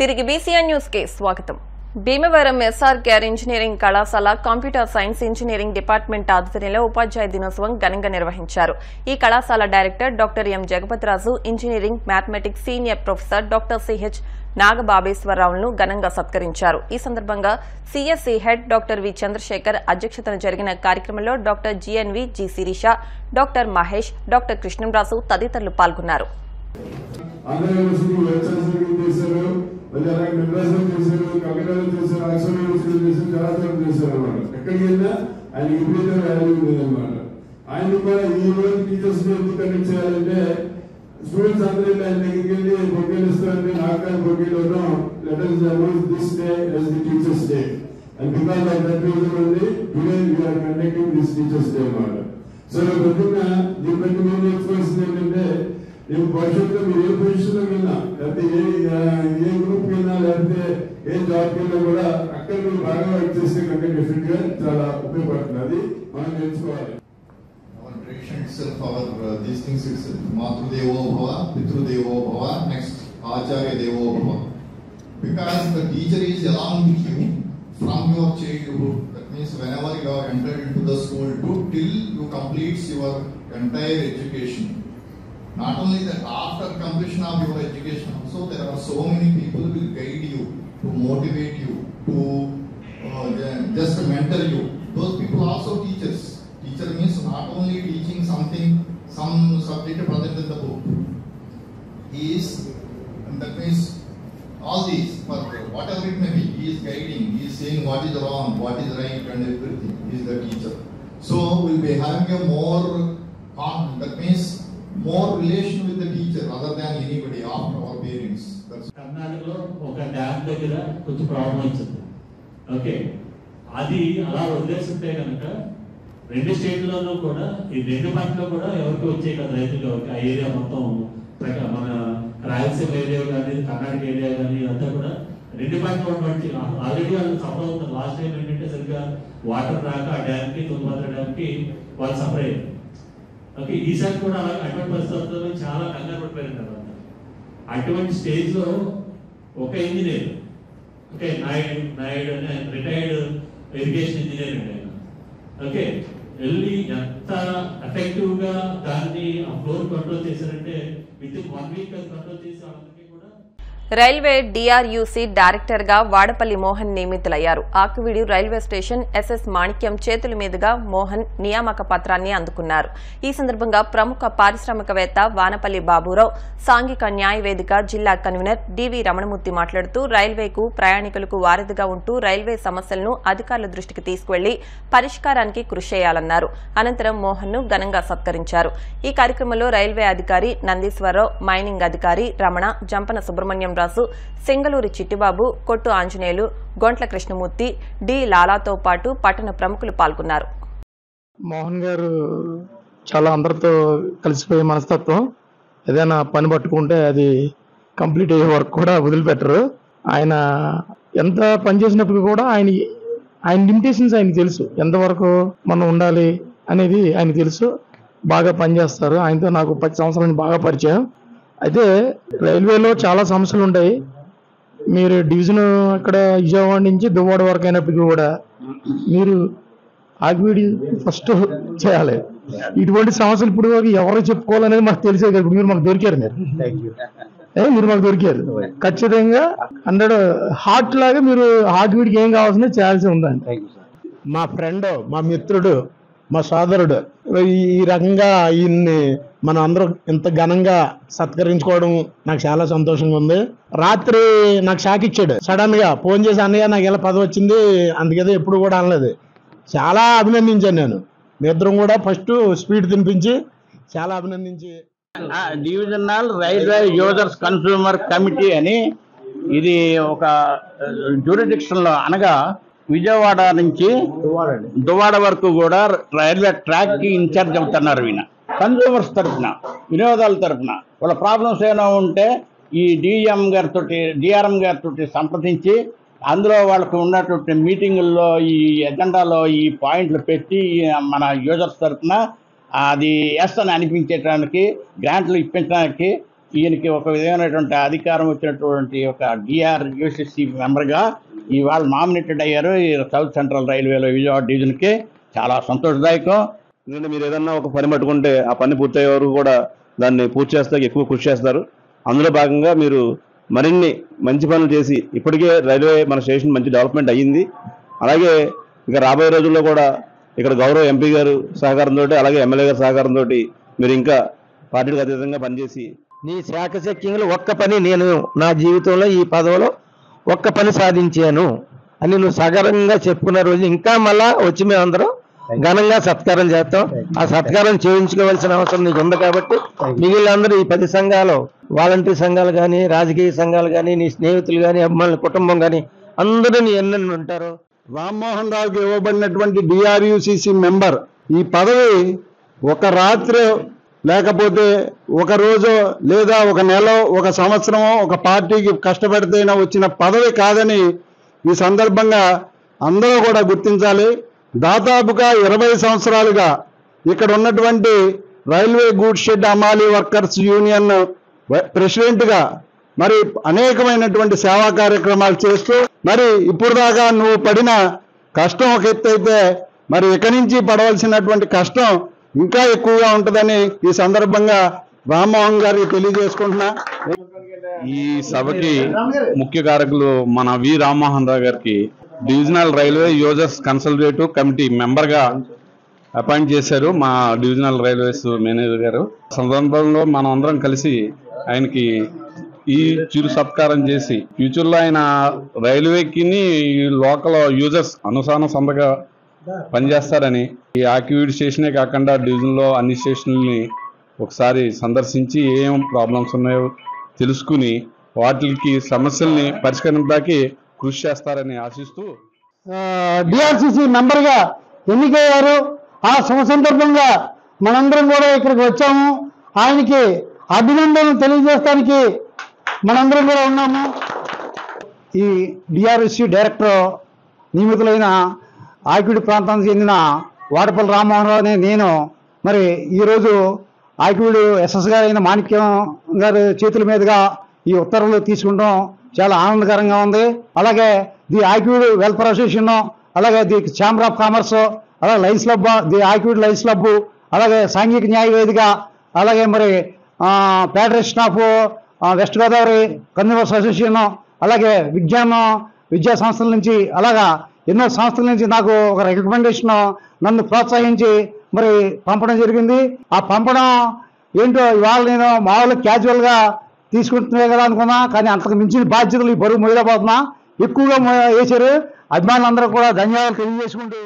తిరిగి BCN news కి స్వాగతం. భీమవరం ఎస్ఆర్ కేర్ ఇంజనీరింగ్ కళాశాల కంప్యూటర్ సైన్స్ ఇంజనీరింగ్ డిపార్ట్మెంట్ ఆధ్వర్యంలో ఉపాధ్యాయ దినోత్సవం ఘనంగా నిర్వహించారు. ఈ కళాశాల director doctor M Jagapathiraju, engineering mathematics senior professor doctor CH నాగబాబేశ్వరరావులను ఘనంగా సత్కరించారు. ఈ సందర్భంగా CSC head doctor V Chandrasekhar అధ్యక్షతన జరిగిన కార్యక్రమంలో doctor GNV, G Sirisha, doctor Mahesh, doctor Krishnamraju తదితరులు పాల్గొన్నారు. Students అందరూ ఇలా దగ్గరికి వెళ్ళి బొకేలు ఇస్తారంటే నాకు బొకేలు ఇవ్వడం let us use this day as the teachers day and because of that reason only today we are conducting this teachers day అన్నమాట. సో పొద్దున్న దీనికి మేము ఎక్స్ప్రెస్ ఏంటంటే నేను భవిష్యత్తులో మీరు ఏ పొజిషన్లో వెళ్ళినా లేకపోతే ఏ గ్రూప్కి వెళ్ళినా లేకపోతే ఏ జాబ్కి వెళ్ళినా కూడా అక్కడ మీరు బాగా వర్క్ చేస్తే కనుక డెఫినెట్గా చాలా ఉపయోగపడుతుంది. అది మనం నేర్చుకోవాలి. Itself our these things itself Matrudevo Bhava, Pitrudevo Bhava, next Acharya Devo Bhava, because the teacher is along with you from your childhood. That means whenever you are entered into the school till you complete your entire education. Not only that, after completion of your education also there are so many people who will guide you, to motivate you, to just mentor you. Those people are also teachers. Teacher means not only teaching something, some subject present in the book. He is, and that means all these, for whatever it may be, he is guiding, he is saying what is wrong, what is right and everything. He is the teacher. So we will be having a more, that means more relation with the teacher other than anybody after our parents. Karnataka oka dam daggara konచెం problem వచ్చింది. Okay, అది అలా వదిలేస్తుంటే కనుక రెండు స్టేట్లలో కూడా ఈ రెండు పంటలో కూడా ఎవరికి వచ్చే కదా రైతులు ఆ ఏరియా మొత్తం మన రాయలసీమ ఏరియా కానీ కర్ణాటక ఏరియా కానీ అంతా కూడా రెండు పంటలు ఉన్నటువంటి ఆల్రెడీ వాళ్ళు సఫర్ అవుతారు. లాస్ట్ టైం ఏంటంటే సరిగ్గా వాటర్ రాక ఆ డ్యామ్కి తుంగభద్ర డ్యామ్కి వాళ్ళు సఫర్ అయ్యారు. ఓకే, ఈసారి కూడా అలాగే అటువంటి పరిస్థితుల్లో చాలా కంగారు పడిపోయారు కదా. అటువంటి స్టేజ్లో ఒక ఇంజనీర్, ఓకే, నాయుడు అనే రిటైర్డ్ ఇరిగేషన్ ఇంజనీర్ అండి ఆయన. ఓకే, వెళ్ళి ఎంత ఎఫెక్టివ్ గా దాన్ని ఆ ఫ్లోర్ కంట్రోల్ చేశారంటే విత్ ఇన్ 1 వీక్ కంట్రోల్ చేసి వాళ్ళకి కూడా. రైల్వే డిఆర్యూసీ డైరెక్టర్ గా వాడపల్లి మోహన్ నియమితులయ్యారు. ఆకువీడి రైల్వే స్టేషన్ ఎస్ఎస్ మాణిక్యం చేతుల మీదుగా మోహన్ నియామక పత్రాన్ని అందుకున్నారు. ఈ సందర్భంగా ప్రముఖ పారిశ్రామికవేత్త వానపల్లి బాబురావు, సాంఘిక న్యాయ వేదిక జిల్లా కన్వీనర్ డివి రమణమూర్తి మాట్లాడుతూ రైల్వేకు ప్రయాణికులకు వారధిగా ఉంటూ రైల్వే సమస్యలను అధికారుల దృష్టికి తీసుకువెళ్లి పరిష్కారానికి కృషి చేయాలన్నారు. అనంతరం మోహన్ ను ఘనంగా సత్కరించారు. ఈ కార్యక్రమంలో రైల్వే అధికారి నందీశ్వరరావు, మైనింగ్ అధికారి రమణ, జంపన సుబ్రహ్మణ్యం రాజు, సింగళూరి చిట్టిబాబు, కొట్టు ఆంజనేయులు, గొంట్ల కృష్ణమూర్తి, డి లాలాతో పాటు పట్టణ ప్రముఖులు పాల్గొన్నారు. మోహన్ గారు చాలా అందరితో కలిసిపోయే మనస్తత్వం. ఏదైనా పని పట్టుకుంటే అది కంప్లీట్ అయ్యే వరకు కూడా వదిలిపెట్టరు. ఆయన ఎంత పని చేసినప్పుడు కూడా ఆయన లిమిటేషన్స్ ఆయనకి తెలుసు, ఎంతవరకు మనం ఉండాలి అనేది ఆయనకు తెలుసు. బాగా పనిచేస్తారు. ఆయనతో నాకు 10 సంవత్సరాల నుంచి బాగా పరిచయం. అయితే రైల్వేలో చాలా సమస్యలు ఉంటాయి. మీరు డివిజన్ అక్కడ విజయవాడ నుంచి దువ్వాడ వరకు అయినప్పటికీ కూడా మీరు ఆగివీడి ఫస్ట్ చేయాలి. ఇటువంటి సమస్యలు ఇప్పుడు ఎవరు చెప్పుకోవాలనేది మాకు తెలిసే కదా. మీరు మాకు దొరికారు, మీరు మాకు దొరికారు. ఖచ్చితంగా 100 హార్ట్ లాగా మీరు ఆగివీడికి ఏం కావాల్సిందో చేయాల్సి ఉందండి. మా ఫ్రెండ్, మా మిత్రుడు, మా సోదరుడు ఈ రకంగా ఈయన్ని మనం అందరం ఇంత ఘనంగా సత్కరించుకోవడం నాకు చాలా సంతోషంగా ఉంది. రాత్రి నాకు షాక్ ఇచ్చాడు. సడన్ గా ఫోన్ చేసి, అన్నయ్య నాకు ఇలా పదవి వచ్చింది, అందుకేదో ఎప్పుడు కూడా అనలేదు. చాలా అభినందించాను నేను. మీ ఇద్దరం కూడా ఫస్ట్ స్పీడ్ తినిపించి చాలా అభినందించి. Divisional railway users consumer committee అని ఇది ఒక జ్యూరిడిక్షన్ లో, అనగా విజయవాడ నుంచి దువ్వాడ వరకు కూడా రైల్వే ట్రాక్ కి ఇన్ఛార్జ్ అవుతున్నారు. ఈయన కన్స్యూమర్స్ తరఫున, వినియోగదారుల తరఫున వాళ్ళ ప్రాబ్లమ్స్ ఏమైనా ఉంటే ఈ డిఆర్ఎం గారితో సంప్రదించి అందులో వాళ్ళకు ఉన్నటువంటి మీటింగుల్లో ఈ ఎజెండాలో ఈ పాయింట్లు పెట్టి మన యూజర్స్ తరఫున అది ఎస్ అని అనిపించడానికి, గ్రాంట్లు ఇప్పించడానికి ఈయనకి ఒక విధమైనటువంటి అధికారం వచ్చినటువంటి ఒక డిఆర్యూసీసీ మెంబర్గా ఇవాళ నామినేటెడ్ అయ్యారు ఈ సౌత్ సెంట్రల్ రైల్వేలో విజయవాడ డివిజన్కి. చాలా సంతోషదాయకం. ఎందుకంటే మీరు ఏదన్నా ఒక పని పట్టుకుంటే ఆ పని పూర్తయ్యే వరకు కూడా దాన్ని పూర్తి చేస్తే ఎక్కువ కృషి చేస్తారు. అందులో భాగంగా మీరు మరిన్ని మంచి పనులు చేసి ఇప్పటికే రైల్వే మన స్టేషన్ మంచి డెవలప్మెంట్ అయ్యింది. అలాగే ఇంకా రాబోయే రోజుల్లో కూడా ఇక్కడ గౌరవ ఎంపీ గారు సహకారంతో అలాగే ఎమ్మెల్యే గారి సహకారంతో మీరు ఇంకా పార్టీలకు అతీతంగా పనిచేసి నీ శాఖశక్యంలో ఒక్క పని నేను నా జీవితంలో ఈ పదవిలో ఒక్క పని సాధించాను అని నువ్వు సగర్వంగా చెప్పుకున్న రోజు ఇంకా మళ్ళా వచ్చి మేమందరం ఘనంగా సత్కారం చేస్తాం. ఆ సత్కారం చేయించుకోవాల్సిన అవసరం నీకు ఉంది కాబట్టి మిగిలిన అందరూ ఈ 10 సంఘాలు, వాలంటీర్ సంఘాలు కానీ, రాజకీయ సంఘాలు కానీ, నీ స్నేహితులు కానీ, అభిమానుల కుటుంబం కానీ అందరూ నీ ఎన్నెన్ని ఉంటారు. రామ్మోహన్ రావుకి ఇవ్వబడినటువంటి డిఆర్యూసీసీ మెంబర్ ఈ పదవి ఒక రాత్రి లేకపోతే ఒక రోజు లేదా ఒక నెల ఒక సంవత్సరమో ఒక పార్టీకి కష్టపడితేనే వచ్చిన పదవి కాదని ఈ సందర్భంగా అందరూ కూడా గుర్తించాలి. దాదాపుగా 20 సంవత్సరాలుగా ఇక్కడ ఉన్నటువంటి రైల్వే గూడ్స్ షెడ్ అమాలీ వర్కర్స్ యూనియన్ ప్రెసిడెంట్గా మరి అనేకమైనటువంటి సేవా కార్యక్రమాలు చేస్తూ మరి ఇప్పుడు దాకా నువ్వు పడిన కష్టం ఒక ఎత్తు అయితే మరి ఇక్కడి నుంచి పడవలసినటువంటి కష్టం ఇంకా ఎక్కువగా ఉంటుందని ఈ సందర్భంగా రామ్మోహన్ గారికి తెలియజేసుకుంటున్నా. ఈ సభకి ముఖ్య కారకులు మన వి రామ్మోహన్ రావు గారికి divisional railway users consultative committee మెంబర్గా అపాయింట్ చేశారు మా డివిజనల్ రైల్వేస్ మేనేజర్ గారు. సందర్భంలో మనం అందరం కలిసి ఆయనకి ఈ చిరు సత్కారం చేసి ఫ్యూచర్లో ఆయన రైల్వేకి లోకల్ యూజర్స్ అనుసాన సందగా పనిచేస్తారని ఈ ఆక్యువీడ్ స్టేషనే కాకుండా డివిజన్లో అన్ని స్టేషన్లని ఒకసారి సందర్శించి ఏం ప్రాబ్లమ్స్ ఉన్నాయో తెలుసుకుని వాటికి సమస్యల్ని పరిష్కరించడానికి కృషి చేస్తారని ఆశిస్తూ డిఆర్సీసీ మెంబర్గా ఎన్నికయ్యారు. ఆ శుభ సందర్భంగా మనందరం కూడా ఇక్కడికి వచ్చాము. ఆయనకి అభినందనలు తెలియజేయడానికి మనందరం కూడా ఉన్నాము. ఈ డిఆర్ఎస్సీ డైరెక్టర్ నియమితులైన ఆకివీడు ప్రాంతానికి చెందిన వాడపల్లి రామ్మోహన్ రావు అనే నేను మరి ఈరోజు ఆకివీడు ఎస్ఎస్ గారైన మాణిక్యం గారి చేతుల మీదుగా ఈ ఉత్తర్వులు తీసుకుంటాం చాలా ఆనందకరంగా ఉంది. అలాగే ది ఆకివీడు వెల్ఫేర్ అసోసియేషన్, అలాగే ది ఛాంబర్ ఆఫ్ కామర్స్, అలాగే lines club, the Akividu lines club, అలాగే సాంఘిక న్యాయ వేదిక, అలాగే మరి federation of west Godavari consumers association, అలాగే విద్యా సంస్థల నుంచి అలాగా ఎన్నో సంస్థల నుంచి నాకు ఒక రికమెండేషన్ నన్ను ప్రోత్సహించి మరి పంపడం జరిగింది. ఆ పంపడం ఏంటో ఇవాళ నేను మామూలు క్యాజువల్గా తీసుకుంటున్నా కదా అనుకున్నా, కానీ అంతకు మించిన బాధ్యతలు ఈ బరువు మొదలైపోతున్నా ఎక్కువగా వేశారు. అభిమానులందరూ కూడా ధన్యవాదాలు తెలియజేసుకుంటూ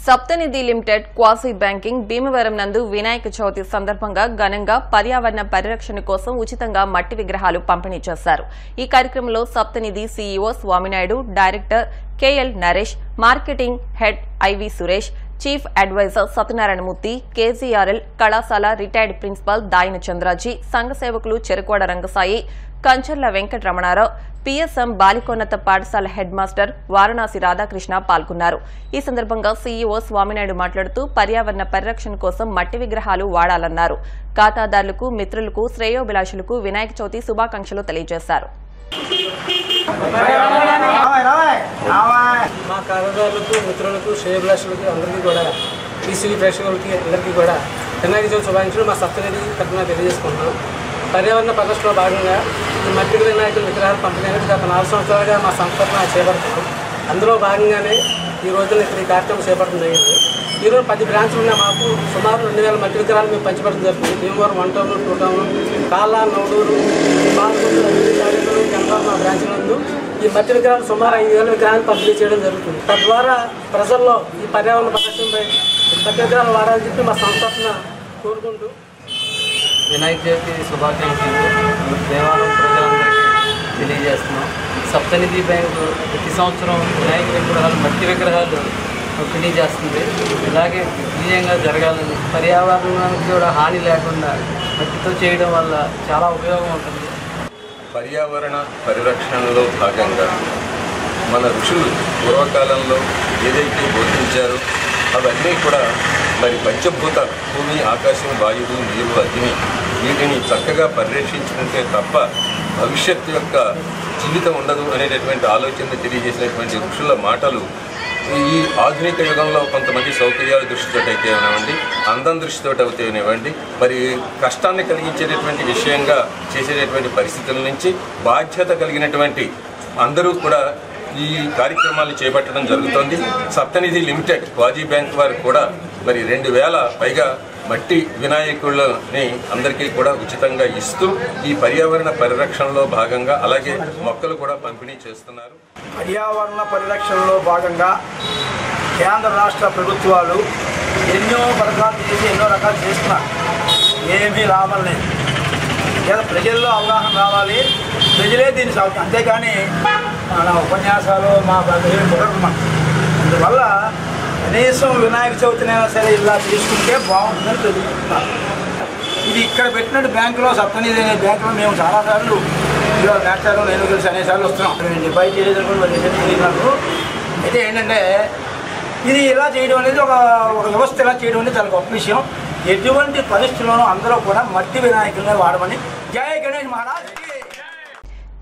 సప్తనిధి లిమిటెడ్ క్వాసీ బ్యాంకింగ్ భీమవరం నందు వినాయక చవితి సందర్భంగా ఘనంగా పర్యావరణ పరిరక్షణ కోసం ఉచితంగా మట్టి విగ్రహాలు పంపిణీ చేశారు. ఈ కార్యక్రమంలో Saptanidhi CEO Swaminaidu, director K L Naresh, marketing head I V Suresh, chief advisor Satyanarayanamurthy, KGRL కళాశాల రిటైర్డ్ ప్రిన్సిపల్ దాయిన చంద్రాజీ, సంఘ సేవకులు చెరుకోడ రంగసాయి, కంచర్ల వెంకటరమణారావు, పీఎస్ఎం బాలికోన్నత పాఠశాల హెడ్ మాస్టర్ వారణాసి రాధాకృష్ణ పాల్గొన్నారు. ఈ సందర్భంగా సీఈఓ స్వామినాయుడు మాట్లాడుతూ పర్యావరణ పరిరక్షణ కోసం మట్టి విగ్రహాలు వాడాలన్నారు. ఖాతాదారులకు, మిత్రులకు, శ్రేయోభిలాషులకు వినాయక చవితి శుభాకాంక్షలు తెలియజేశారు. మా ఖాతాదారులకు, మిత్రులకు, శ్రేయోభిలాషులకు అందరికీ కూడా టీసీవీ ప్రేక్షకులకి అందరికీ కూడా వినాయక చవితి శుభాకాంక్షలు మా సప్తనిధి తరఫున తెలియజేసుకుంటున్నాం. పర్యావరణ పరిరక్షణలో భాగంగా ఈ మట్టి వినాయకుల విగ్రహాలు పంపిణీ అనేది గత 4 సంవత్సరాలుగా మా సంస్థ చేపడుతున్నాం. అందులో భాగంగానే ఈ రోజున ఇక్కడ ఈ కార్యక్రమం చేపట్టడం జరిగింది. ఈరోజు 10 బ్రాంచ్లు ఉన్న మాకు సుమారు 2000 మట్టి విగ్రహాలు మేము పంచిపెట్టడం జరుగుతుంది. భీమవరం 1 టౌన్, 2 టౌన్, కాళ్ళ, నవడూరు, పాల్గొండ, గంగవరం మా బ్రాంచ్ల నందు ఈ మట్టి విగ్రహాలు సుమారు 5000 విగ్రహాలు పంపిణీ చేయడం జరుగుతుంది. తద్వారా ప్రజల్లో ఈ పర్యావరణ పరిరక్షణపై మట్టి విగ్రహాలు వాడాలని చెప్పి మా సంస్థ కోరుకుంటూ వినాయక చవితి శుభాకాంక్షలు దేవాలయం ప్రజలందరికీ తెలియజేస్తున్నాం. సప్తనిధి బ్యాంకు ప్రతి సంవత్సరం వినాయక విగ్రహాలు, మట్టి విగ్రహాలు పంపిణీ చేస్తుంది. ఇలాగే విజయంగా జరగాలని, పర్యావరణానికి కూడా హాని లేకుండా మట్టితో చేయడం వల్ల చాలా ఉపయోగం ఉంటుంది. పర్యావరణ పరిరక్షణలో భాగంగా మన ఋషులు పూర్వకాలంలో ఏదైతే బోధించారో అవన్నీ కూడా మరి పంచభూత భూమి, ఆకాశం, వాయువు, నీరు, అగ్ని వీటిని చక్కగా పరిరక్షించుకుంటే తప్ప భవిష్యత్తు యొక్క జీవితం ఉండదు అనేటటువంటి ఆలోచన తెలియజేసినటువంటి ఋషుల మాటలు ఈ ఆధునిక యుగంలో కొంతమంది సౌకర్యాల దృష్టితో అయితే ఇవ్వనివ్వండి, అందం దృష్టితో అయితే ఇవ్వనివ్వండి, మరి కష్టాన్ని కలిగించేటటువంటి విషయంగా చేసేటటువంటి పరిస్థితుల నుంచి బాధ్యత కలిగినటువంటి అందరూ కూడా ఈ కార్యక్రమాలు చేపట్టడం జరుగుతోంది. సప్తనిధి లిమిటెడ్ క్వాజీ బ్యాంక్ వారు కూడా మరి 2000 పైగా మట్టి వినాయకులని అందరికీ కూడా ఉచితంగా ఇస్తూ ఈ పర్యావరణ పరిరక్షణలో భాగంగా అలాగే మొక్కలు కూడా పంపిణీ చేస్తున్నారు. పర్యావరణ పరిరక్షణలో భాగంగా కేంద్ర రాష్ట్ర ప్రభుత్వాలు ఎన్నో పథకాలు చేసి ఎన్నో రకాలు చేస్తున్నారు. ఏమీ లాభం లేదు. ప్రజల్లో అవగాహన రావాలి, ప్రజలే దీన్ని సాగుతారు. అంతేకాని మన ఉపన్యాసాలు మా కుదరదు. అందువల్ల కనీసం వినాయక చవితినైనా సరే ఇలా తీసుకుంటే బాగుంటుందని తెలుసుకుంటున్నారు. ఇది ఇక్కడ పెట్టినట్టు బ్యాంకులో సప్తనిధి అనే బ్యాంకులో మేము చాలాసార్లు ఇలా నేర్చారు, నేను కలిసి అనేసార్లు వస్తున్నాం. డిపాజిట్ చేయలేదు నాకు. అయితే ఏంటంటే ఇది ఇలా చేయడం అనేది ఒక వ్యవస్థ ఇలా చేయడం అనేది చాలా గొప్ప విషయం. ఎటువంటి పరిస్థితుల్లోనూ అందరూ కూడా మట్టి వినాయకులనే వాడమని. జై గణేష్ మహారాజ్.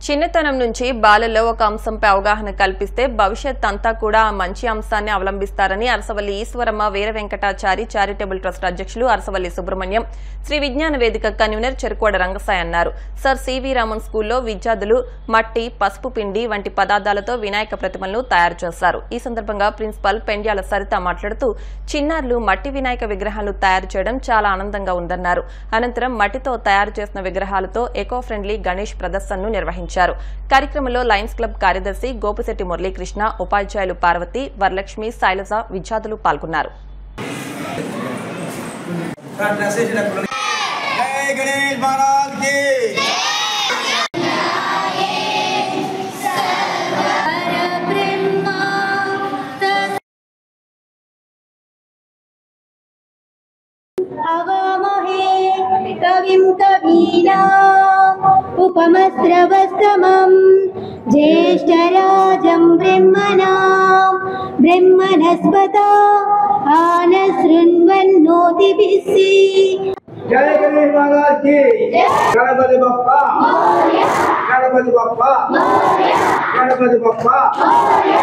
చిన్నతనం నుంచి బాలల్లో ఒక అంశంపై అవగాహన కల్పిస్తే భవిష్యత్ అంతా కూడా ఆ మంచి అంశాన్ని అవలంబిస్తారని అరసవల్లి ఈశ్వరమ్మ వీర వెంకటాచారి చారిటబుల్ ట్రస్ట్ అధ్యక్షులు అరసవల్లి సుబ్రహ్మణ్యం, శ్రీ విజ్ఞాన వేదిక కన్వీనర్ చెరుకోడ రంగసాయి అన్నారు. సర్ సివి రామన్ స్కూల్లో విద్యార్థులు మట్టి, పసుపు పిండి వంటి పదార్థాలతో వినాయక ప్రతిమలను తయారు చేశారు. ఈ సందర్భంగా ప్రిన్సిపల్ పెండ్యాల సరిత మాట్లాడుతూ చిన్నారులు మట్టి వినాయక విగ్రహాలు తయారు చేయడం చాలా ఆనందంగా ఉందన్నారు. అనంతరం మట్టితో తయారు చేసిన విగ్రహాలతో ఎకో ఫ్రెండ్లీ గణేష్ ప్రదర్శనను నిర్వహించారు. కార్యక్రమంలో లయన్స్ క్లబ్ కార్యదర్శి గోపిశెట్టి మురళీకృష్ణ, ఉపాధ్యాయులు పార్వతి, వరలక్ష్మి, శైలజ, విద్యార్థులు పాల్గొన్నారు. कविं कवीनाम् उपमस्रवस्तमम् ज्येष्ठराजं ब्रह्मणाम् ब्रह्मणस्पता आनशृण्वन्नोतिभिः। जय गणेश महाराज की। गणपति बप्पा मोरया। गणपति बप्पा मोरया। गणपति बप्पा मोरया।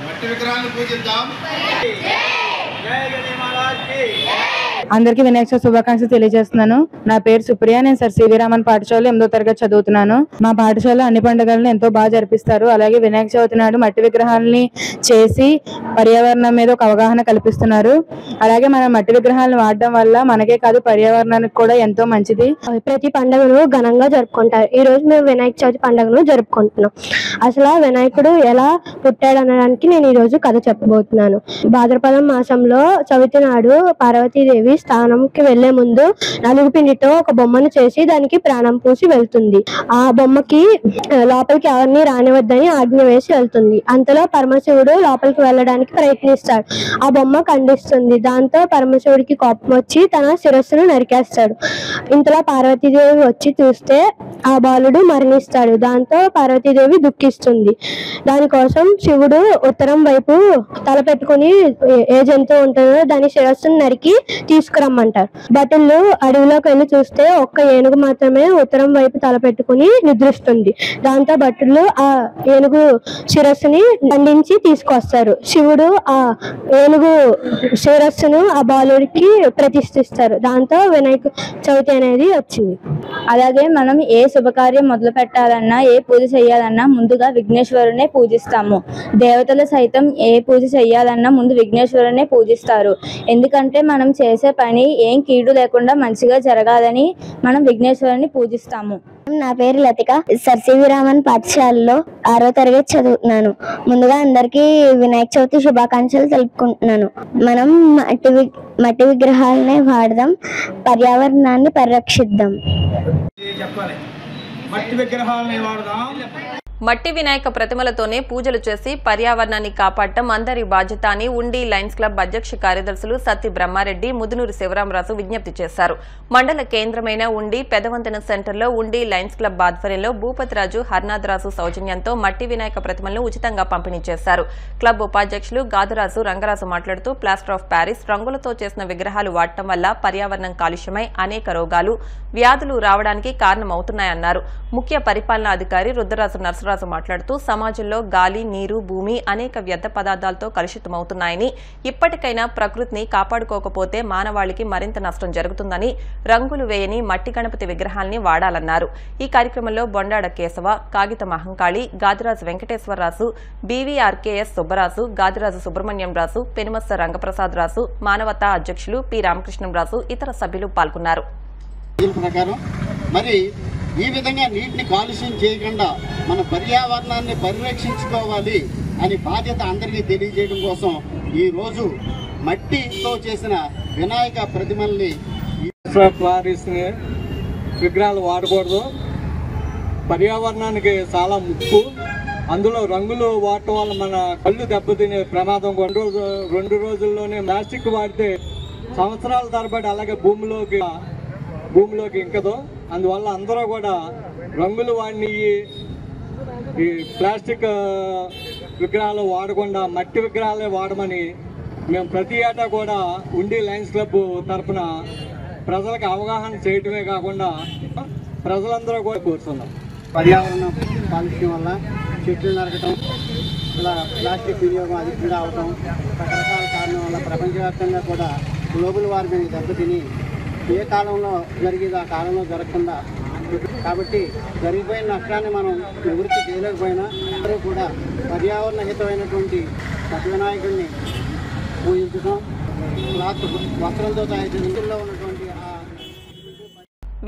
మట్టి విగ్రహాన్ని పూజిద్దాం. జై గణేష్ మహారాజ్ కి. అందరికీ వినాయక చవితి శుభాకాంక్షలు తెలియజేస్తున్నాను. నా పేరు సుప్రియ. నేను సర్ సివి రామన్ పాఠశాలలో 8వ తరగతి చదువుతున్నాను. మా పాఠశాలలో అన్ని పండుగలను ఎంతో బాగా జరిపిస్తారు. అలాగే వినాయక చవితి నాడు మట్టి విగ్రహాలని చేసి పర్యావరణం మీద ఒక అవగాహన కల్పిస్తున్నారు. అలాగే మనం మట్టి విగ్రహాలను వాడడం వల్ల మనకే కాదు పర్యావరణానికి కూడా ఎంతో మంచిది. ప్రతి పండుగను ఘనంగా జరుపుకుంటారు. ఈ రోజు మేము వినాయక చవితి పండుగను జరుపుకుంటున్నాం. అసలు వినాయకుడు ఎలా పుట్టాడు అనడానికి నేను ఈ రోజు కథ చెప్పబోతున్నాను. భాద్రపద మాసంలో చవితి నాడు పార్వతీదేవి స్థానంకి వెళ్లే ముందు నలుగు పిండితో ఒక బొమ్మను చేసి దానికి ప్రాణం పూసి వెళ్తుంది. ఆ బొమ్మకి లోపలికి ఎవరిని రానివద్దని ఆజ్ఞ వేసి వెళ్తుంది. అంతలో పరమశివుడు లోపలికి వెళ్ళడానికి ప్రయత్నిస్తాడు. ఆ బొమ్మ ఖండిస్తుంది. దాంతో పరమశివుడికి కోపం వచ్చి తన శిరస్సును నరికేస్తాడు. ఇంతలో పార్వతీదేవి వచ్చి చూస్తే ఆ బాలుడు మరణిస్తాడు. దాంతో పార్వతీదేవి దుఃఖిస్తుంది. దానికోసం శివుడు ఉత్తరం వైపు తల పెట్టుకుని ఏ జంతువు ఉంటుందో దాని శిరస్సును నరికి తీసుకురమ్మంటారు. భటులు అడవిలోకి వెళ్ళి చూస్తే ఒక్క ఏనుగు మాత్రమే ఉత్తరం వైపు తల పెట్టుకుని నిద్రిస్తుంది. దాంతో భటులు ఆ ఏనుగు శిరస్సుని ఖండించి తీసుకొస్తారు. శివుడు ఆ ఏనుగు శిరస్సును ఆ బాలుడికి ప్రతిష్ఠిస్తారు. దాంతో వినాయక చవితి అనేది వచ్చింది. అలాగే మనం ఏ శుభకార్యం మొదలు పెట్టాలన్నా ఏ పూజ చేయాలన్నా ముందుగా విఘ్నేశ్వరునే పూజిస్తాము. దేవతలు సైతం ఏ పూజ చేయాలన్నా ముందు విఘ్నేశ్వరునే పూజిస్తారు. ఎందుకంటే మనం చేసే పని ఏం కీడు లేకుండా మంచిగా జరగాలని మనం విఘ్నేశ్వరుని పూజిస్తాము. నా పేరు లతిక. సర్ సివి రామన్ పాఠశాలలో 6వ తరగతి చదువుతున్నాను. ముందుగా అందరికీ వినాయక చవితి శుభాకాంక్షలు తెలుపుకుంటున్నాను. మనం మట్టి విగ్రహాలనే వాడదాం, పర్యావరణాన్ని పరిరక్షిద్దాం. చెప్పాలి. మట్టి విగ్రహాలని వాడదాం, మట్టి వినాయక ప్రతిమలతోనే పూజలు చేసి పర్యావరణాన్ని కాపాడటం అందరి బాధ్యత అని ఉండి లయన్స్ క్లబ్ అధ్యక్ష కార్యదర్శులు సత్తి బ్రహ్మారెడ్డి, ముదునూరు శివరామరాజు విజ్ఞప్తి చేశారు. మండల కేంద్రమైన ఉండి పెదవంతెన సెంటర్లో ఉండి లయన్స్ క్లబ్ ఆధ్వర్యంలో భూపతిరాజు, హర్నాథరాజు సౌజన్యంతో మట్టి వినాయక ప్రతిమలను ఉచితంగా పంపిణీ చేశారు. క్లబ్ ఉపాధ్యక్షులు గాదురాజు రంగరాజు మాట్లాడుతూ ప్లాస్టర్ ఆఫ్ ప్యారిస్ రంగులతో చేసిన విగ్రహాలు వాడటం వల్ల పర్యావరణం కాలుష్యమై అనేక రోగాలు, వ్యాధులు రావడానికి కారణమవుతున్నాయన్నారు. ముఖ్య పరిపాలనా అధికారి రుద్రరాజు నర్సరాజు మాట్లాడుతూ సమాజంలో గాలి, నీరు, భూమి అనేక వ్యర్థ పదార్థాలతో కలుషితమవుతున్నాయని, ఇప్పటికైనా ప్రకృతిని కాపాడుకోకపోతే మానవాళికి మరింత నష్టం జరుగుతుందని, రంగులు వేయని మట్టి గణపతి విగ్రహాల్ని వాడాలన్నారు. ఈ కార్యక్రమంలో బొండాడ కేశవ, కాగిత మహంకాళి, గాదిరాజు వెంకటేశ్వరరాజు, బీవీఆర్కేఎస్ సుబ్బరాజు, గాదిరాజు సుబ్రహ్మణ్యం రాజు, పెనుమత్స రంగప్రసాద్ రాజు, మానవతా అధ్యక్షులు పి రామకృష్ణంరాజు ఇతర సభ్యులు పాల్గొన్నారు. మరి ఈ విధంగా నీటిని కాలుష్యం చేయకుండా మన పర్యావరణాన్ని పరిరక్షించుకోవాలి అని బాధ్యత అందరికీ తెలియజేయడం కోసం ఈ రోజు మట్టితో చేసిన వినాయక ప్రతిమల్ని విగ్రహాలు వాడకూడదు. పర్యావరణానికి చాలా ముప్పు. అందులో రంగులు వాడటం వల్ల మన కళ్ళు దెబ్బతినే ప్రమాదం. రెండు రోజుల్లోనే ప్లాస్టిక్ వాడితే సంవత్సరాల తరబడి అలాగే భూమిలోకి ఇంకదు. అందువల్ల అందరూ కూడా రంగులు వాడిని ఈ ప్లాస్టిక్ విగ్రహాలు వాడకుండా మట్టి విగ్రహాలే వాడమని మేము ప్రతి ఏటా కూడా ఉండి లయన్స్ క్లబ్ తరఫున ప్రజలకు అవగాహన చేయటమే కాకుండా ప్రజలందరూ కూడా కోరుతున్నాం. పర్యావరణ కాలుష్యం వల్ల చెట్లు నరకటం, ఇలా ప్లాస్టిక్ వినియోగం అధికంగా అవటం, రకరకాల కారణం వల్ల ప్రపంచవ్యాప్తంగా కూడా గ్లోబల్ వార్మింగ్ దెబ్బతిని ఏ కాలంలో జరిగేది ఆ కాలంలో జరగకుండా, కాబట్టి జరిగిపోయిన నష్టాన్ని మనం నివృత్తి చేయలేకపోయినా అందరూ కూడా పర్యావరణ హితమైనటువంటి సత్యవినాయకుడిని పూజించడం, వస్త్రంతో తయారు చేసిన ఉన్నటువంటి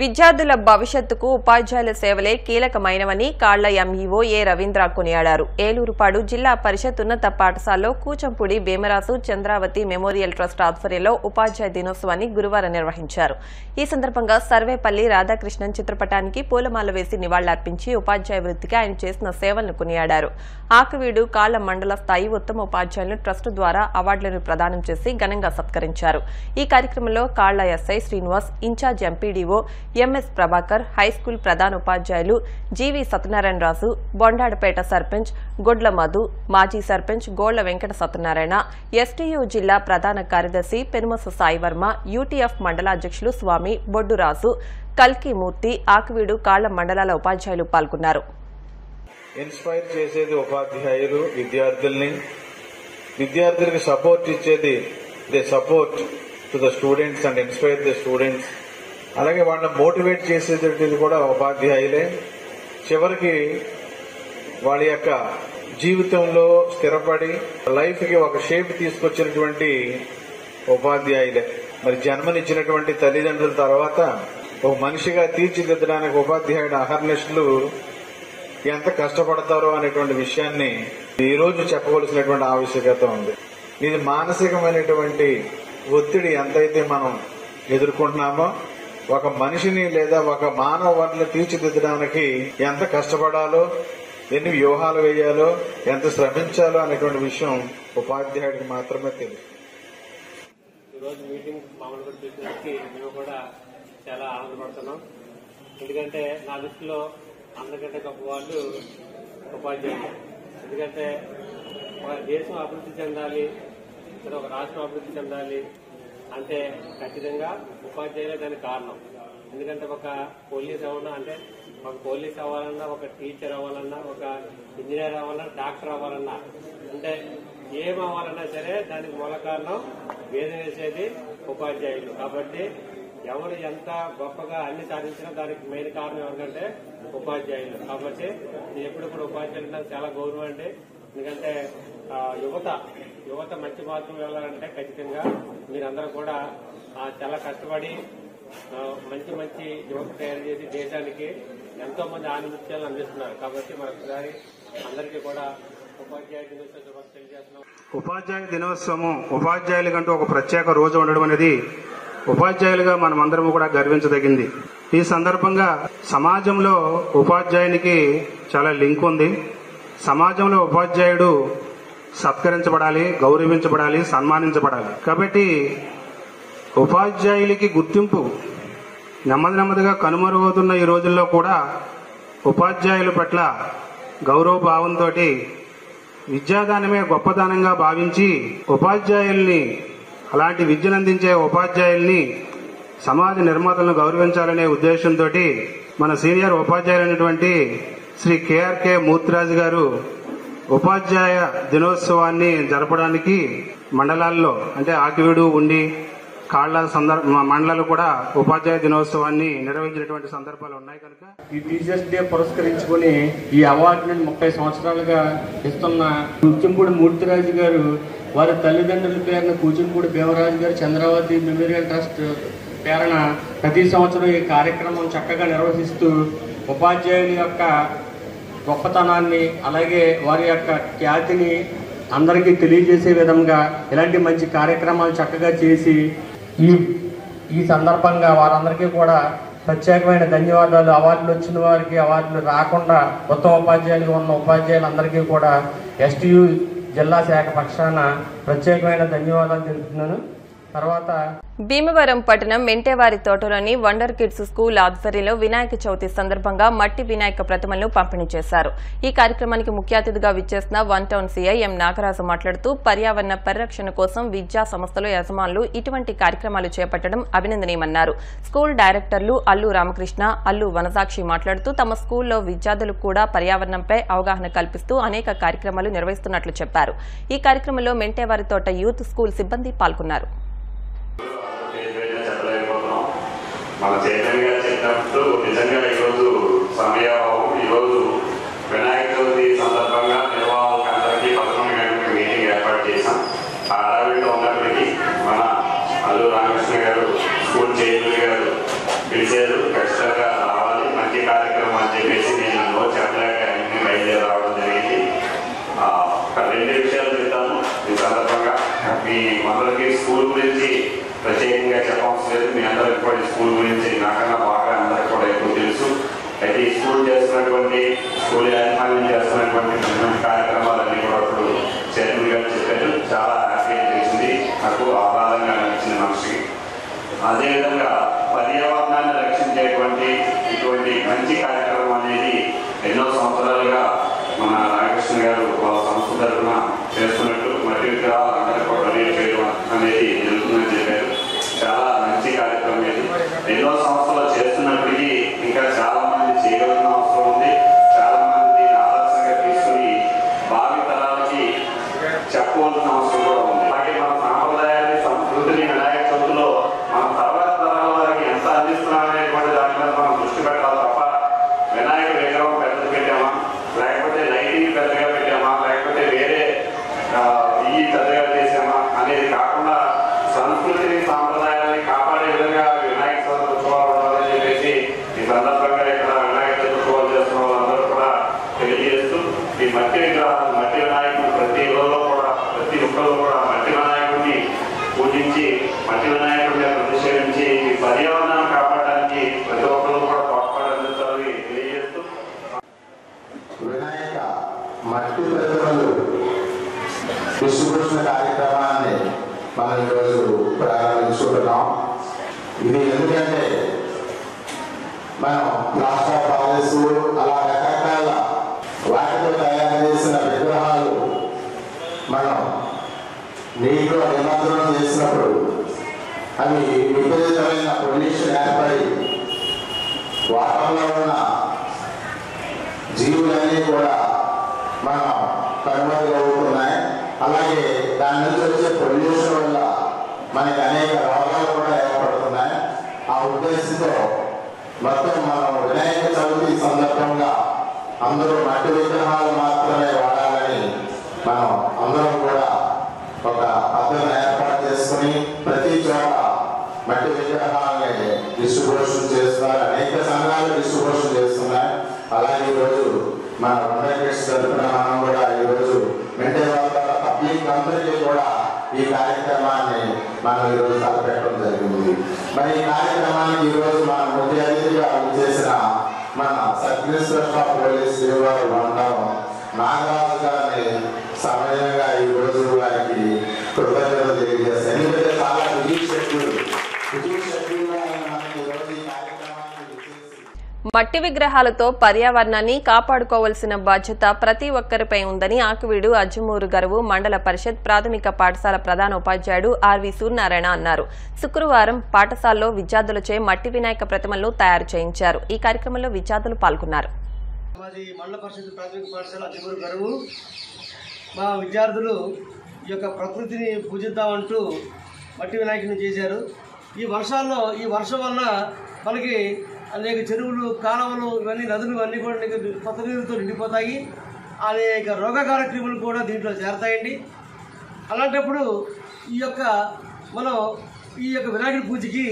విద్యార్థుల భవిష్యత్తుకు ఉపాధ్యాయుల సేవలే కీలకమైనవని కాళ్ల ఎంఈఓ ఏ రవీంద్ర కొనియాడారు. ఏలూరుపాడు జిల్లా పరిషత్ ఉన్నత పాఠశాలలో కూచంపూడి భీమరాసు చంద్రావతి మెమోరియల్ ట్రస్ట్ ఆధ్వర్యంలో ఉపాధ్యాయ దినోత్సవాన్ని గురువారం నిర్వహించారు. ఈ సందర్భంగా సర్వేపల్లి రాధాకృష్ణన్ చిత్రపటానికి పూలమాల వేసి నివాళులర్పించి ఉపాధ్యాయ వృత్తికి ఆయన చేసిన సేవలను కొనియాడారు. ఆకువీడు కాళ్ల మండల స్థాయి ఉత్తమ ఉపాధ్యాయులను ట్రస్ట్ ద్వారా అవార్డులను ప్రదానం చేసి ఘనంగా సత్కరించారు. ఈ కార్యక్రమంలో Kalla SI Srinivas, incharge MPDO MS Prabhakar, high school ప్రధాన ఉపాధ్యాయులు జీవి సత్యనారాయణరాజు, బొండాడపేట సర్పంచ్ గొడ్ల మధు, మాజీ సర్పంచ్ గోళ్ల వెంకట సత్యనారాయణ, ఎస్టీయూ జిల్లా ప్రధాన కార్యదర్శి పెనుమస సాయివర్మ, యూటీఎఫ్ మండలాధ్యక్షులు స్వామి, బొడ్డురాజు, కల్కి మూర్తి, ఆకువీడు కాళ్ల మండలాల ఉపాధ్యాయులు పాల్గొన్నారు. ఇన్స్పైర్ చేసేది ఉపాధ్యాయులు విద్యార్థులకి సపోర్ట్ ఇచ్చేది they support to the students and inspire the students. అలాగే వాళ్ళని మోటివేట్ చేసేది కూడా ఉపాధ్యాయులే. చివరికి వాళ్ళ యొక్క జీవితంలో స్థిరపడి లైఫ్ కి ఒక షేప్ తీసుకొచ్చినటువంటి ఉపాధ్యాయులే. మరి జన్మనిచ్చినటువంటి తల్లిదండ్రుల తర్వాత ఒక మనిషిగా తీర్చిదిద్దడానికి ఉపాధ్యాయుడు అహర్నిశలు ఎంత కష్టపడతారో అనేటువంటి విషయాన్ని ఈ రోజు చెప్పవలసినటువంటి ఆవశ్యకత ఉంది. ఇది మానసికమైనటువంటి ఒత్తిడి ఎంతైతే మనం ఎదుర్కొంటున్నామో ఒక మనిషిని లేదా ఒక మానవ వనరుని తీర్చిదిద్దడానికి ఎంత కష్టపడాలో, ఎన్ని వ్యూహాలు వేయాలో, ఎంత శ్రమించాలో అనేటువంటి విషయం ఉపాధ్యాయుడికి మాత్రమే తెలుసు. ఈరోజు మీటింగ్ మామూలుగా చూసేసరికి మేము కూడా చాలా ఆనందపడుతున్నాం. ఎందుకంటే నా దృష్టిలో అందరికంటే గొప్ప వాళ్ళు ఉపాధ్యాయులు. ఎందుకంటే ఒక దేశం అభివృద్ధి చెందాలి, ఒక రాష్ట్రం అభివృద్ధి చెందాలి అంటే ఖచ్చితంగా ఉపాధ్యాయులే దానికి కారణం. ఎందుకంటే ఒక పోలీస్ అవ్వాలన్నా, అంటే ఒక పోలీస్ అవ్వాలన్నా, ఒక టీచర్ అవ్వాలన్నా, ఒక ఇంజనీర్ అవ్వాలన్నా, డాక్టర్ అవ్వాలన్నా, అంటే ఏం అవ్వాలన్నా సరే దానికి మూల కారణం వేద వేసేది ఉపాధ్యాయులు. కాబట్టి ఎవరు ఎంత గొప్పగా అన్ని సాధించినా దానికి మెయిన్ కారణం ఎవరికంటే ఉపాధ్యాయులు. కాబట్టి నేను ఎప్పుడు కూడా ఉపాధ్యాయులు నాకు చాలా గౌరవం అండి. ఎందుకంటే యువత మంచి మార్గం వెళ్ళాలంటే ఖచ్చితంగా మీరందరూ కూడా చాలా కష్టపడి మంచి యువత తయారు చేసి దేశానికి ఎంతో మంది ఆనందించాలని అందిస్తున్నారు. కాబట్టి మరొకసారి అందరికీ కూడా ఉపాధ్యాయ దినోత్సవ శుభాకాంక్షలు తెలియజేస్తున్నాం. ఉపాధ్యాయ దినోత్సవం ఉపాధ్యాయులకంటూ ఒక ప్రత్యేక రోజు ఉండడం అనేది ఉపాధ్యాయులుగా మనమందరము కూడా గర్వించదగింది. ఈ సందర్భంగా సమాజంలో ఉపాధ్యాయునికి చాలా లింక్ ఉంది. సమాజంలో ఉపాధ్యాయుడు సత్కరించబడాలి, గౌరవించబడాలి, సన్మానించబడాలి. కాబట్టి ఉపాధ్యాయులకి గుర్తింపు నెమ్మదిగా కనుమరుగవుతున్న ఈ రోజుల్లో కూడా ఉపాధ్యాయుల పట్ల గౌరవ భావంతో విద్యాదానమే గొప్పదానంగా భావించి ఉపాధ్యాయుల్ని, అలాంటి విద్యను అందించే ఉపాధ్యాయుల్ని, సమాజ నిర్మాతలను గౌరవించాలనే ఉద్దేశంతో మన సీనియర్ ఉపాధ్యాయులైనటువంటి శ్రీ కేఆర్కే మూర్తిరాజు గారు ఉపాధ్యాయ దినోత్సవాన్ని జరపడానికి మండలాల్లో అంటే ఆకివీడు, ఉండి, కాళ్ళ మండలాలు కూడా ఉపాధ్యాయ దినోత్సవాన్ని నిర్వహించినటువంటి సందర్భాలు ఉన్నాయి. కనుక ఈ టీచర్స్ డే పురస్కరించుకుని ఈ అవార్డుని 30 సంవత్సరాలుగా ఇస్తున్న కూచింపూడి మూర్తిరాజు గారు వారి తల్లిదండ్రుల పేరున కూచింపూడి భీమరాజు గారు చంద్రావతి మెమోరియల్ ట్రస్ట్ పేరున ప్రతి సంవత్సరం ఈ కార్యక్రమం చక్కగా నిర్వహిస్తూ ఉపాధ్యాయుల యొక్క గొప్పతనాన్ని అలాగే వారి యొక్క ఖ్యాతిని అందరికీ తెలియజేసే విధంగా ఇలాంటి మంచి కార్యక్రమాలు చక్కగా చేసి ఈ సందర్భంగా వారందరికీ కూడా ప్రత్యేకమైన ధన్యవాదాలు. అవార్డులు వచ్చిన వారికి, అవార్డులు రాకుండా ఉత్తమ ఉపాధ్యాయులుగా ఉన్న ఉపాధ్యాయులందరికీ కూడా ఎస్టీయూ జిల్లా శాఖ పక్షాన ప్రత్యేకమైన ధన్యవాదాలు తెలుపుతున్నాను. తర్వాత భీమవరం పట్టణం మెంటేవారి తోటలోని వండర్ కిడ్స్ స్కూల్ ఆధ్వర్యంలో వినాయక చవితి సందర్భంగా మట్టి వినాయక ప్రతిమలను పంపిణీ చేశారు. ఈ కార్యక్రమానికి ముఖ్య అతిథిగా విచ్చేసిన వన్ టౌన్ సీఐ ఎం నాగరాజు మాట్లాడుతూ పర్యావరణ పరిరక్షణ కోసం విద్యా సంస్థల యజమానులు ఇటువంటి కార్యక్రమాలు చేపట్టడం అభినందనీయమన్నారు. స్కూల్ డైరెక్టర్లు అల్లు రామకృష్ణ, అల్లు వనజాక్షి మాట్లాడుతూ తమ స్కూల్లో విద్యార్థులకు కూడా పర్యావరణంపై అవగాహన కల్పిస్తూ అనేక కార్యక్రమాలు నిర్వహిస్తున్నట్లు చెప్పారు. ఈ కార్యక్రమంలో మెంటేవారి తోట యూత్ స్కూల్ సిబ్బంది పాల్గొన్నారు. మన చైతన్య గారు చెప్పినప్పుడు నిజంగా ఈరోజు సమయాభావం. ఈరోజు వినాయక చవితి సందర్భంగా నిర్వాహకులందరికీ 11 గంటలకు మీటింగ్ ఏర్పాటు చేశాం. ఆ అడవిలో ఉన్నప్పటికీ మన అల్లు రామకృష్ణ గారు, స్కూల్ చైర్మన్ గారు పిలిచారు, ఖచ్చితంగా రావాలి, మంచి కార్యక్రమం అని చెప్పేసి నేను రోజు చెప్పలేక అన్ని బయలుదేరి రావడం జరిగింది. ఒక 2 విషయాలు చెప్తాను ఈ సందర్భంగా. మీ అందరికీ స్కూల్ గురించి ప్రత్యేకంగా చెప్పవలసిన లేదు. మీ అందరికి కూడా స్కూల్ గురించి నాకన్నా బాగా అందరికి కూడా ఎక్కువ తెలుసు. అయితే ఈ స్కూల్ చేస్తున్నటువంటి, స్కూల్ యాజమాన్యం చేస్తున్నటువంటి మంచి కార్యక్రమాలన్నీ కూడా ఇప్పుడు చైర్మన్ గారు చెప్పారు. చాలా హ్యాపీగా తెలిసింది, నాకు ఆహ్లాదంగా అనిపించింది మనసుకి. అదేవిధంగా పర్యావరణాన్ని రక్షించేటువంటి ఇటువంటి మంచి కార్యక్రమం అనేది ఎన్నో సంవత్సరాలుగా మన రామకృష్ణ గారు వాళ్ళ సంస్థ తరఫున చేస్తున్నట్టు మట్టి విగ్రహాలు అందరికీ కూడా బదిలీ చేయడం అనేది జరుగుతుందని చెప్పారు. చాలా మంచి కార్యక్రమం ఇది. ఎన్నో సంవత్సరాలు చేస్తున్నప్పటికీ ఇంకా చాలా మంది చేయవలసిన అవసరం ఉంది. చాలా మంది ఆదర్శంగా తీసుకుని భావి తరాలకి చెప్పవలసిన అవసరం కూడా ఉంది. అలాగే మన సాంప్రదాయాన్ని, సంస్కృతిని వినాయక చవితిలో మన తర్వాత తరాల వారికి ఎంత అందిస్తున్నామనేటువంటి దాని మీద మనం దృష్టి పెట్టాలి తప్ప వినాయక విగ్రహం పెద్దది పెట్టామా, లేకపోతే లైటింగ్ పెద్దగా పెట్టామా, లేకపోతే వేరే ఈ పెద్దగా చేసామా అనేది కాకుండా సంస్కృతిని, సాంప్రదాయాన్ని కాపాడే విధంగా వినాయక చవితి ఉత్సవాలు ఉండాలని చెప్పేసి ఈ సందర్భంగా ఇక్కడ వినాయక చవితి ఉత్సవాలు చేస్తున్న వాళ్ళందరూ కూడా తెలియజేస్తూ ఈ మట్టి విగ్రహాలు, మట్టి వినాయకుడు ప్రతి ఊళ్ళో కూడా, ప్రతి ఒక్కరు కూడా మట్టి వినాయకుడిని పూజించి మట్టి వినాయకుడిని ప్రతిష్ఠించి ఈ పర్యావరణాన్ని కాపాడడానికి ప్రతి ఒక్కరు కూడా తోడ్పాటు అందించాలని తెలియజేస్తూ వినాయక మట్టి ప్రతిమలు డిస్ట్రిబ్యూషన్ కార్యక్రమాన్ని మనం ఈరోజు ప్రారంభించుకుంటున్నాం. ఇది ఎందుకంటే మనం ప్లాస్టర్ ఆఫ్ పారిస్ అలా రకరకాల వాటితో తయారు చేసిన విగ్రహాలు మనం నీటిలో నిమజ్జనం చేసినప్పుడు అవి విపరీతమైన పొల్యూషన్ ఏర్పడి వాటర్లో ఉన్న జీవులన్నీ కూడా మనం కనుమరుగవుతున్నాయి. అలాగే దాని నుంచి వచ్చే పొల్యూషన్ వల్ల మనకి అనేక రోగాలు కూడా ఏర్పడుతున్నాయి. ఆ ఉద్దేశంతో మొత్తం మనం వినాయక చవితి సందర్భంగా అందరూ మట్టి విగ్రహాలు మాత్రమే వాడాలని మనం అందరం కూడా ఒక పద్ధతిని ఏర్పాటు చేసుకుని ప్రతి చోట మట్టి విగ్రహాలని డిస్ట్రిబ్యూషన్ చేస్తున్నారు. అనేక సంఘాలు డిస్ట్రిబ్యూషన్ చేస్తున్నాయి. అలాగే ఈరోజు మన వండర్కిడ్స్ తరఫున మనం కూడా ఈరోజు మెంటేవాళ్ళ పబ్లిక్ అందరికీ కూడా ఈ కార్యక్రమాన్ని మనం ఈరోజు తలపెట్టడం జరిగింది. మరి ఈ కార్యక్రమానికి ఈరోజు మన ముఖ్య అతిథిగా చేసిన మన సబ్ ఇన్స్పెక్టర్ ఆఫ్ పోలీస్ శ్రీవారు మండలం నాగరాజు గారిని సమయంగా ఈరోజు వారికి కృతజ్ఞతలు తెలియజేస్తాను. ఎందుకంటే చాలా బిజీ షెడ్యూల్ మట్టి విగ్రహాలతో పర్యావరణాన్ని కాపాడుకోవాల్సిన బాధ్యత ప్రతి ఒక్కరిపై ఉందని ఆకివీడు అజ్జమూరు గరువు మండల పరిషత్ ప్రాథమిక పాఠశాల ప్రధానోపాధ్యాయుడు ఆర్వి సూర్యనారాయణ అన్నారు. శుక్రవారం పాఠశాలలో విద్యార్థులచే మట్టి వినాయక ప్రతిమలను తయారు చేయించారు. ఈ కార్యక్రమంలో విద్యార్థులు పాల్గొన్నారు. మాది మండల పరిషత్ ప్రాథమిక పాఠశాల అజ్జమూరు గరువు. మా విద్యార్థులు ఈ యొక్క ప్రకృతిని పూజిద్దామంటూ మట్టి వినాయకుని చేశారు. ఈ వర్షం వలన మనకి అనేక చెరువులు, కాలువలు, ఇవన్నీ నదులు ఇవన్నీ కూడా కొత్త నీరుతో నిండిపోతాయి. అనేక రోగకార క్రిములు కూడా దీంట్లో చేరతాయండి. అలాంటప్పుడు మనం ఈ యొక్క వినాయకుడి పూజకి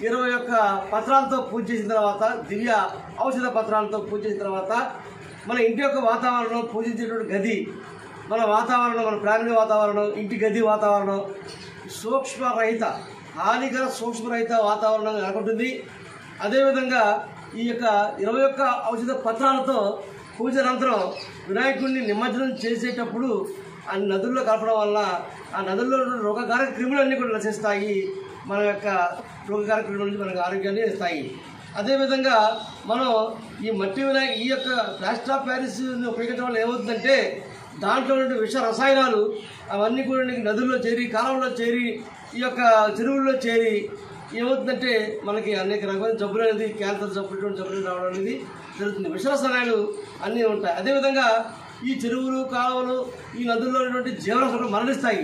21 పత్రాలతో పూజ చేసిన తర్వాత, దివ్య ఔషధ పత్రాలతో పూజ చేసిన తర్వాత మన ఇంటి యొక్క వాతావరణం, పూజించేటువంటి గది, మన వాతావరణం, మన ప్రాణి వాతావరణం, ఇంటి గది వాతావరణం సూక్ష్మరహిత, హానికర సూక్ష్మరహిత వాతావరణం నెలకొంటుంది. అదేవిధంగా ఈ యొక్క 21 ఔషధ పత్రాలతో పూజ అనంతరం వినాయకుడిని నిమజ్జనం చేసేటప్పుడు ఆ నదుల్లో కలపడం వల్ల ఆ నదుల్లో రోగకారక క్రిములన్నీ కూడా నశిస్తాయి. మన యొక్క రోగకారక క్రిముల నుంచి మనకు ఆరోగ్యాన్ని ఇస్తాయి. అదేవిధంగా మనం ఈ మట్టి వినాయక ఈ యొక్క ప్లాస్టర్ ఆఫ్ ప్యారిస్ని ఉపయోగించడం వల్ల ఏమవుతుందంటే దాంట్లో ఉండే విష రసాయనాలు అవన్నీ కూడా నదుల్లో చేరి, కాలంలో చేరి, ఈ యొక్క చెరువుల్లో చేరి ఏమవుతుందంటే మనకి అనేక రకమైన జబ్బులు అనేది, క్యాన్సర్ జబ్బులు రావడం అనేది జరుగుతుంది. విషరసాయనాలు అన్నీ ఉంటాయి. అదేవిధంగా ఈ చెరువులు, కాలువలు, ఈ నదుల్లో ఉన్నటువంటి జీవరాశులు మరణిస్తాయి.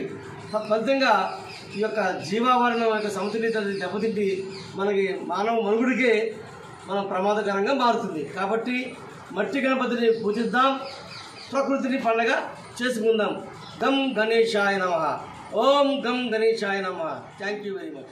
ఫలితంగా ఈ యొక్క జీవావరణం యొక్క సమతుల్యత దెబ్బతింటి మనకి మానవ మనుగుడికే మనం ప్రమాదకరంగా మారుతుంది. కాబట్టి మట్టి గణపతిని పూజిద్దాం, ప్రకృతిని పండగ చేసుకుందాం. గం గణేశాయ నమః. ఓం గం గణేశాయ నమః. Thank you very much.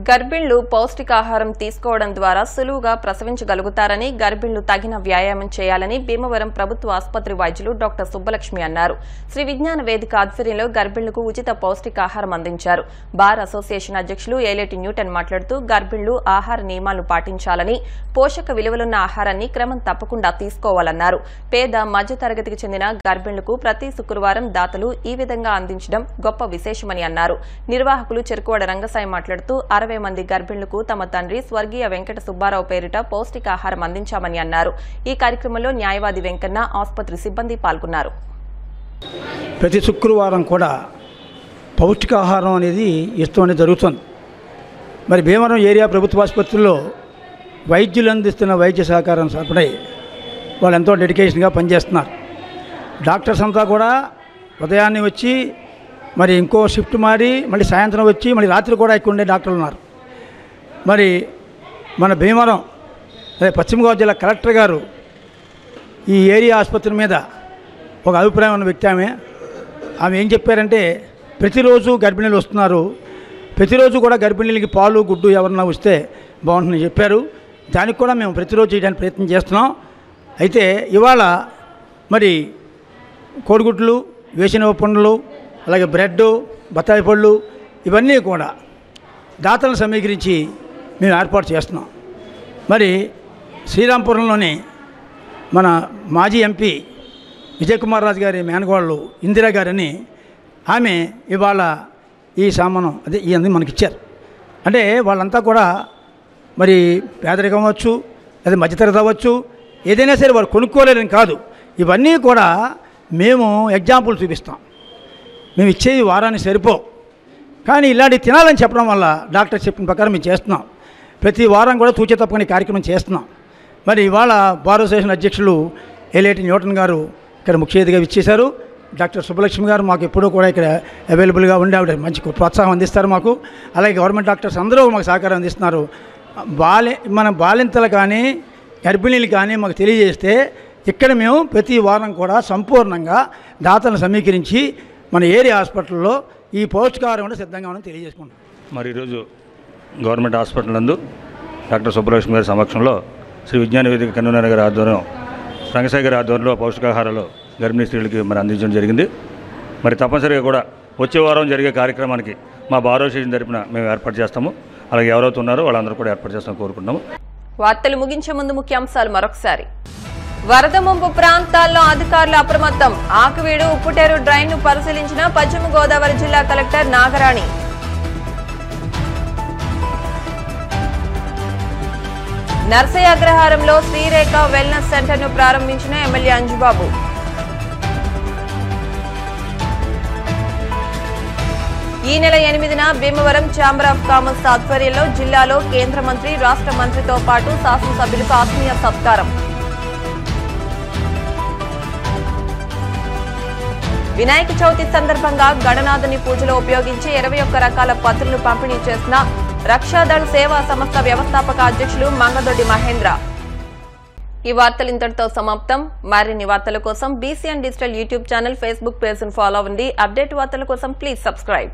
గర్భిణులు పౌష్టికాహారం తీసుకోవడం ద్వారా సులువుగా ప్రసవించగలుగుతారని, గర్భిణులు తగిన వ్యాయామం చేయాలని భీమవరం ప్రభుత్వ ఆసుపత్రి వైద్యులు డాక్టర్ సుబ్బలక్ష్మి అన్నారు. శ్రీ విజ్ఞాన వేదిక ఆధ్వర్యంలో గర్భిణులకు ఉచిత పౌష్టికాహారం అందించారు. బార్ అసోసియేషన్ అధ్యక్షులు ఏలేటి న్యూటన్ మాట్లాడుతూ గర్భిణులు ఆహార నియమాలు పాటించాలని, పోషక విలువలున్న ఆహారాన్ని క్రమం తప్పకుండా తీసుకోవాలన్నారు. పేద మధ్యతరగతికి చెందిన గర్భిణులకు ప్రతి శుక్రవారం దాతలు ఈ విధంగా అందించడం గొప్ప విశేషమని అన్నారు. నిర్వాహకులు చెరుకువాడ రంగసాయి మాట్లాడుతూ 60 మంది గర్భిణులకు తమ తండ్రి స్వర్గీయ వెంకట సుబ్బారావు పేరిట పౌష్టికాహారం అందించామని అన్నారు. ఈ కార్యక్రమంలో న్యాయవాది వెంకన్న, ఆసుపత్రి సిబ్బంది పాల్గొన్నారు. ప్రతి శుక్రవారం కూడా పౌష్టికాహారం అనేది ఇష్టం అనేది జరుగుతుంది. మరి భీమవరం ఏరియా ప్రభుత్వ ఆసుపత్రిలో వైద్యులు అందిస్తున్న వైద్య సహకారం సరిపడే వాళ్ళు ఎంతో డెడికేషన్గా పనిచేస్తున్నారు. డాక్టర్స్ అంతా కూడా ఉదయాన్నే వచ్చి మరి ఇంకో షిఫ్ట్ మారి మళ్ళీ సాయంత్రం వచ్చి మళ్ళీ రాత్రి కూడా ఇక్కడ ఉండే డాక్టర్లు ఉన్నారు. మరి మన భీమవరం పశ్చిమ గోదావరి జిల్లా కలెక్టర్ గారు ఈ ఏరియా ఆసుపత్రి మీద ఒక అభిప్రాయం ఉన్న వ్యక్తి. ఆమె ఏం చెప్పారంటే ప్రతిరోజు గర్భిణీలు వస్తున్నారు, ప్రతిరోజు కూడా గర్భిణీలకి పాలు, గుడ్డు ఎవరన్నా వస్తే బాగుంటుందని చెప్పారు. దానికి కూడా మేము ప్రతిరోజు చేయడానికి ప్రయత్నం చేస్తున్నాం. అయితే ఇవాళ మరి కోడిగుడ్లు, వేసిన పండ్లు, అలాగే బ్రెడ్, బత్తాయి పళ్ళు ఇవన్నీ కూడా దాతలను సమీకరించి మేము ఏర్పాటు చేస్తున్నాం. మరి శ్రీరాంపురంలోని మన మాజీ ఎంపీ విజయకుమార్ రాజు గారి మేనగోళ్ళు ఇందిరా గారని ఆమె ఇవాళ ఈ సామానం ఇవన్నీ మనకిచ్చారు. అంటే వాళ్ళంతా కూడా మరి పేదరికం అవ్వచ్చు, లేదా మధ్యతరగతి అవ్వచ్చు, ఏదైనా సరే వారు కొనుక్కోలేరని కాదు. ఇవన్నీ కూడా మేము ఎగ్జాంపుల్ చూపిస్తాం. మేము ఇచ్చేది వారానికి సరిపో, కానీ ఇలాంటివి తినాలని చెప్పడం వల్ల డాక్టర్ చెప్పిన ప్రకారం మేము చేస్తున్నాం. ప్రతి వారం కూడా తూచే తప్పని కార్యక్రమం చేస్తున్నాం. మరి ఇవాళ బార్ అసోసియేషన్ అధ్యక్షులు ఏలేటి న్యూటన్ గారు ఇక్కడ ముఖ్య అతిథిగా ఇచ్చేశారు. డాక్టర్ సుబ్బలక్ష్మి గారు మాకు ఎప్పుడూ కూడా ఇక్కడ అవైలబుల్గా ఉండి ఆవిడ మంచి ప్రోత్సాహం అందిస్తారు మాకు. అలాగే గవర్నమెంట్ డాక్టర్స్ అందరూ మాకు సహకారం అందిస్తున్నారు. మన బాలింతలు కానీ గర్భిణీలు కానీ మాకు తెలియజేస్తే ఇక్కడ మేము ప్రతి వారం కూడా సంపూర్ణంగా దాతలను సమీకరించి మన ఏరియా హాస్పిటల్లో ఈ పౌష్టికాహారం కూడా సిద్ధంగా ఉందని తెలియజేసుకుంటాం. మరి ఈరోజు గవర్నమెంట్ హాస్పిటల్ నందు డాక్టర్ సుబ్బలక్ష్మి గారి సమక్షంలో శ్రీ విజ్ఞాన వేదిక కన్వీనర్ గారి ఆధ్వర్యం, రంగసాయి గారి ఆధ్వర్యంలో పౌష్టికాహారాలు గర్భిణీ స్త్రీలకి మరి అందించడం జరిగింది. మరి తప్పనిసరిగా కూడా వచ్చే వారం జరిగే కార్యక్రమానికి మా బార్ అసోసియేషన్ తరపున మేము ఏర్పాటు చేస్తాము. అలాగే ఎవరైతే ఉన్నారో వాళ్ళందరూ కూడా ఏర్పాటు చేస్తామని కోరుకుంటున్నాము. వార్తలు ముగించే ముందు ముఖ్యాంశాలు మరొకసారి. వరద ముంపు ప్రాంతాల్లో అధికారులు అప్రమత్తం. ఆకువీడు ఉప్పుటేరు డ్రైన్ ను పరిశీలించిన పశ్చిమ గోదావరి జిల్లా కలెక్టర్ నాగరాణి. నర్సయ్య అగ్రహారంలో శ్రీరేఖ వెల్నెస్ సెంటర్ ను ప్రారంభించిన ఎమ్మెల్యే అంజుబాబు. ఈ నెల 8న భీమవరం ఛాంబర్ ఆఫ్ కామర్స్ ఆధ్వర్యంలో జిల్లాలో కేంద్ర మంత్రి, రాష్ట్ర మంత్రితో పాటు శాసనసభ్యులకు ఆత్మీయ సత్కారం. వినాయక చవితి సందర్భంగా గణనాథుని పూజలో ఉపయోగించి 21 రకాల పత్రులు పంపిణీ చేసిన రక్షాదళ్ సేవా సంస్థ వ్యవస్థాపక అధ్యక్షులు మంగదొడ్డి మహేంద్ర. ఈ వార్తలు ఇంతటితో సమాప్తం. మరిన్ని వార్తల కోసం BCN digital YouTube channel, Facebook page ను ఫాలో అవ్వండి. అప్డేట్ వార్తల కోసం ప్లీజ్ సబ్స్క్రైబ్.